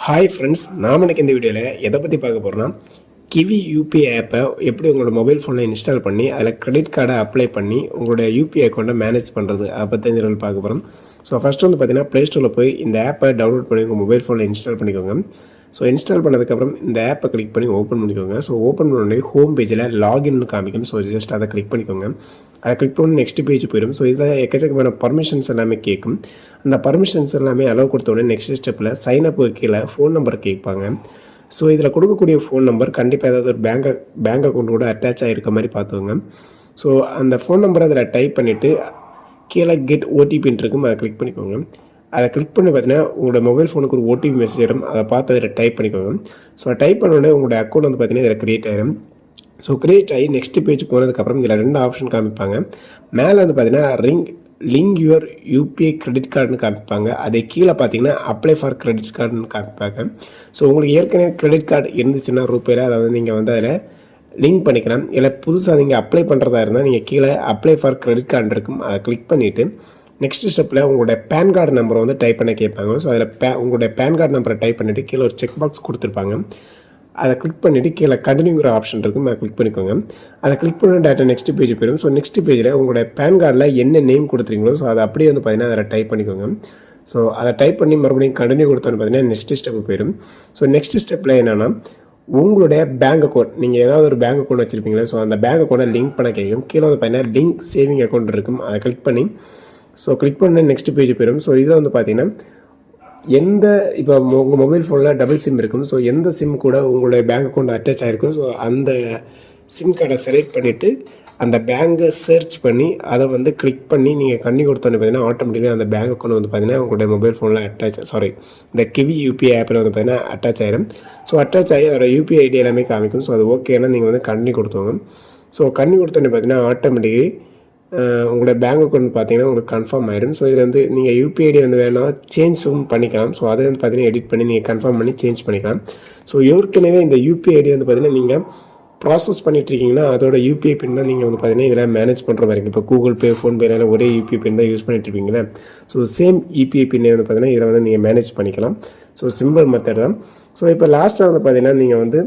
Hi friends, நாம் எனக்கு இந்த வீடியோவில் எதை பற்றி பார்க்க போகிறோன்னா கிவி யூபிஐ ஆப்பை எப்படி உங்களோட மொபைல் ஃபோனில் இன்ஸ்டால் பண்ணி அதில் கிரெடிட் கார்டை அப்ளை பண்ணி உங்களோட யூபிஐ அக்கௌண்ட்டை மேனேஜ் பண்ணுறது அதை பற்றி இந்த வீடியோவில் பார்க்க போகிறோம். ஸோ ஃபஸ்ட்டு வந்து பார்த்தீங்கன்னா ப்ளே ஸ்டோரில் போய் இந்த ஆப்பை டவுன்லோட் பண்ணி உங்கள் மொபைல் ஃபோனில் இன்ஸ்டால் பண்ணிக்கோங்க. ஸோ இன்ஸ்டால் பண்ணதுக்கப்புறம் இந்த ஆப்பை கிளிக் பண்ணி ஓப்பன் பண்ணிக்கோங்க. ஸோ ஓப்பன் பண்ணி ஹோம் பேஜில் லாகின்னு காமிக்கும். ஸோ ஜஸ்ட் அதை கிளிக் பண்ணிக்கோங்க. அதை கிளிக் பண்ணி நெக்ஸ்ட் பேஜ் போயிடும். ஸோ இதில் எக்கச்சக்கமான பர்மிஷன்ஸ் எல்லாமே கேட்கும். அந்த பர்மிஷன்ஸ் எல்லாமே அலோவ் கொடுத்தோடனே நெக்ஸ்ட் ஸ்டெப்பில் சைன் அப் கீழே ஃபோன் நம்பர் கேட்பாங்க. ஸோ இதில் கொடுக்கக்கூடிய ஃபோன் நம்பர் கண்டிப்பாக ஏதாவது ஒரு பேங்க் அக்கௌண்ட் கூட அட்டாச் ஆகிருக்க மாதிரி பார்த்துக்கோங்க. ஸோ அந்த ஃபோன் நம்பரை அதில் டைப் பண்ணிவிட்டு கீழே கெட் ஓடிபின்னு இருக்கும், அதை கிளிக் பண்ணிக்கோங்க. அதை கிளிக் பண்ணி பார்த்தீங்கன்னா உங்களோட மொபைல் ஃபோனுக்கு ஒரு ஓடிபி மெசேஜ் வரும். அதை பார்த்து அதில் டைப் பண்ணிக்கோங்க. ஸோ டைப் பண்ணோடனே உங்களோட அக்கௌண்ட் வந்து பார்த்தீங்கன்னா இதில் க்ரியேட் ஆகிடும். ஸோ க்ரியேட் ஆகி நெக்ஸ்ட் பேஜ் போனதுக்கப்புறம் இதில் 2 ஆப்ஷன் காமிப்பாங்க. மேலே வந்து பார்த்தீங்கன்னா லிங்க் யுவர் யூபிஐ கிரெடிட் கார்டுன்னு காமிப்பாங்க. அதை கீழே பார்த்தீங்கன்னா அப்ளை ஃபார் கிரெடிட் கார்டுன்னு காமிப்பாங்க. ஸோ உங்களுக்கு ஏற்கனவே கிரெடிட் கார்டு இருந்துச்சுன்னா ரூபாயில் அதை வந்து நீங்கள் வந்து அதில் லிங்க் பண்ணிக்கலாம். இல்லை புதுசாக நீங்கள் அப்ளை பண்ணுறதா இருந்தால் நீங்கள் கீழே அப்ளை ஃபார் கிரெடிட் கார்டு இருக்கும், அதை கிளிக் பண்ணிவிட்டு நெக்ஸ்ட் ஸ்டெப்பில் உங்களுடைய பேன் கார்டு நம்பரை வந்து டைப் பண்ண கேட்பாங்க. ஸோ அதில் உங்களுடைய பேன் கார்டு நம்பரை டைப் பண்ணிவிட்டு கீழே ஒரு செக் பாக்ஸ் கொடுத்துருப்பாங்க. அதை கிளிக் பண்ணிவிட்டு கீழே கண்டினியூங்கிற ஆப்ஷன் இருக்கும், அதை கிளிக் பண்ணிக்கோங்க. அதை கிளிக் பண்ண டேட்டா நெக்ஸ்ட் பேஜ் போயிடும். ஸோ நெக்ஸ்ட் பேஜில் உங்களுடைய பேன் கார்டில் என்ன நேம் கொடுத்துருங்களோ ஸோ அதை அப்படியே வந்து பார்த்தீங்கன்னா அதில் டைப் பண்ணிக்கோங்க. ஸோ அதை டைப் பண்ணி மறுபடியும் கண்டினியூ கொடுத்தோன்னு பார்த்தீங்கன்னா நெக்ஸ்ட் ஸ்டெப்பு போயிடும். ஸோ நெக்ஸ்ட் ஸ்டெப்பில் என்னென்னா உங்களுடைய பேங்க் அக்கௌண்ட், நீங்கள் ஏதாவது ஒரு பேங்க் அக்கௌண்ட் வச்சுருப்பீங்களா, ஸோ அந்த பேங்க் அக்கௌண்ட்டை லிங்க் பண்ண கேட்கும். கீழே வந்து பார்த்தீங்கன்னா லிங்க் சேவிங் அக்கௌண்ட் இருக்கும், அதை கிளிக் பண்ணி ஸோ கிளிக் பண்ண நெக்ஸ்ட் பேஜ் போயிடும். ஸோ இதில் வந்து பார்த்தீங்கன்னா இப்போ உங்கள் மொபைல் ஃபோனில் டபுள் சிம் இருக்கும். ஸோ எந்த சிம் கூட உங்களுடைய பேங்க் அக்கௌண்ட் அட்டாச் ஆகிருக்கும், ஸோ அந்த சிம் கார்டை செலக்ட் பண்ணிவிட்டு அந்த பேங்கை சர்ச் பண்ணி அதை வந்து கிளிக் பண்ணி நீங்கள் கண்ணி கொடுத்தோன்னு பார்த்தீங்கன்னா ஆட்டோமேட்டிக்காக அந்த பேங்க் அக்கௌண்ட் வந்து பார்த்தீங்கன்னா உங்களுடைய மொபைல் ஃபோனில் இந்த கிவி யூபிஐ ஆப்பில் வந்து பார்த்தீங்கன்னா அட்டாச் ஆகிடும். ஸோ அட்டாச் ஆகி அதோட யூபிஐ ஐடி எல்லாமே காமிக்கும். ஸோ அது ஓகேன்னா நீங்கள் வந்து கண்ணி கொடுத்துவாங்க. ஸோ கண்ணி கொடுத்தோன்னே பார்த்தீங்கன்னா ஆட்டோமேட்டிக்கலி உங்களோட பேங்க் அக்கௌண்ட் பார்த்தீங்கன்னா உங்களுக்கு கன்ஃபார்ம் ஆயிடும். ஸோ இதில் வந்து நீங்கள் யூபிஐ ஐடி வந்து வேணால் சேஞ்சும் பண்ணிக்கலாம். ஸோ அதை வந்து பார்த்தீங்கன்னா எடிட் பண்ணி நீங்கள் கன்ஃபார்ம் பண்ணி சேஞ்ச் பண்ணிக்கலாம். ஸோ ஏற்கனவே இந்த யூபிஐ ஐடி வந்து பார்த்தீங்கன்னா நீங்கள் ப்ராசஸ் பண்ணிட்டுருக்கீங்கன்னா அதோட யூபிஐ பின் தான் நீங்கள் வந்து பார்த்தீங்கன்னா இதில் மேனேஜ் பண்ணுற மாதிரி இருக்கும். இப்போ கூகுள் பே, ஃபோன்பேலாம் ஒரே யூபிஐ பின் தான் யூஸ் பண்ணிட்டுருப்பீங்களே. ஸோ சேம் யூபிஐ பின்னை வந்து பார்த்தீங்கன்னா இதில் வந்து நீங்கள் மேனேஜ் பண்ணிக்கலாம். ஸோ சிம்பிள் மெத்தட் தான். ஸோ இப்போ லாஸ்ட்டாக வந்து பார்த்தீங்கன்னா நீங்கள் வந்து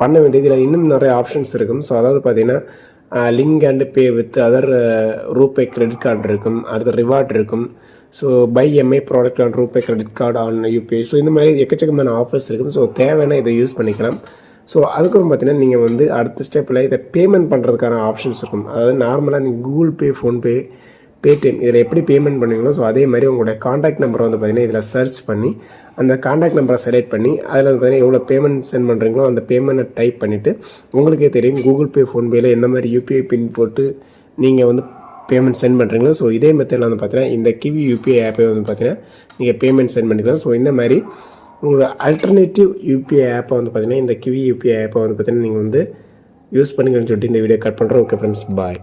பண்ண வேண்டியது இதில் இன்னும் நிறைய ஆப்ஷன்ஸ் இருக்கும். ஸோ அதாவது பார்த்தீங்கன்னா link and pay with other RuPay credit card இருக்கும், அடுத்த ரிவார்ட் இருக்கும். So buy EMI product on RuPay credit card on UPI. So இந்த மாதிரி எக்கச்சக்கமான ஆஃபர்ஸ் இருக்கும். ஸோ தேவைன்னா இதை யூஸ் பண்ணிக்கலாம். ஸோ அதுக்கப்புறம் பார்த்தீங்கன்னா நீங்கள் வந்து அடுத்த ஸ்டெப்பில் இதை பேமெண்ட் பண்ணுறதுக்கான ஆப்ஷன்ஸ் இருக்கும். அதாவது நார்மலாக நீங்கள் கூகுள் பே, ஃபோன்பே, பேடிஎம் இதில் எப்படி பேமெண்ட் பண்ணுவீங்களோ ஸோ அதே மாதிரி உங்களுடைய காண்டாக்ட் நம்பரை வந்து பார்த்தீங்கன்னா இதில் சர்ச் பண்ணி அந்த காண்டாக்ட் நம்பரை செலக்ட் பண்ணி அதில் வந்து பார்த்தீங்கன்னா எவ்வளோ பேமெண்ட் சென்ட் பண்ணுறீங்களோ அந்த பேமெண்ட்டை டைப் பண்ணிவிட்டு உங்களுக்கே தெரியும் கூகுள் பே, ஃபோன்பேயில் எந்த மாதிரி யூபிஐ பின் போட்டு நீங்கள் வந்து பேமெண்ட் சென்ட் பண்ணுறீங்களோ. ஸோ இதே மெத்தடில் வந்து பார்த்தீங்கன்னா இந்த கிவி யூபிஐ ஆப்பை வந்து பார்த்தீங்கன்னா நீங்கள் பேமெண்ட் சென்ட் பண்ணிக்கலாம். ஸோ இந்த மாதிரி உங்களோட அல்டர்னேட்டிவ் யூபிஐ ஆப்பை வந்து பார்த்தீங்கன்னா இந்த கிவி யூபிஐ ஆப்பை வந்து பார்த்தீங்கன்னா நீங்கள் வந்து யூஸ் பண்ணிக்கணும்னு சொல்லிட்டு இந்த வீடியோ கட் பண்ணுறோம். ஓகே ஃப்ரெண்ட்ஸ், பாய்.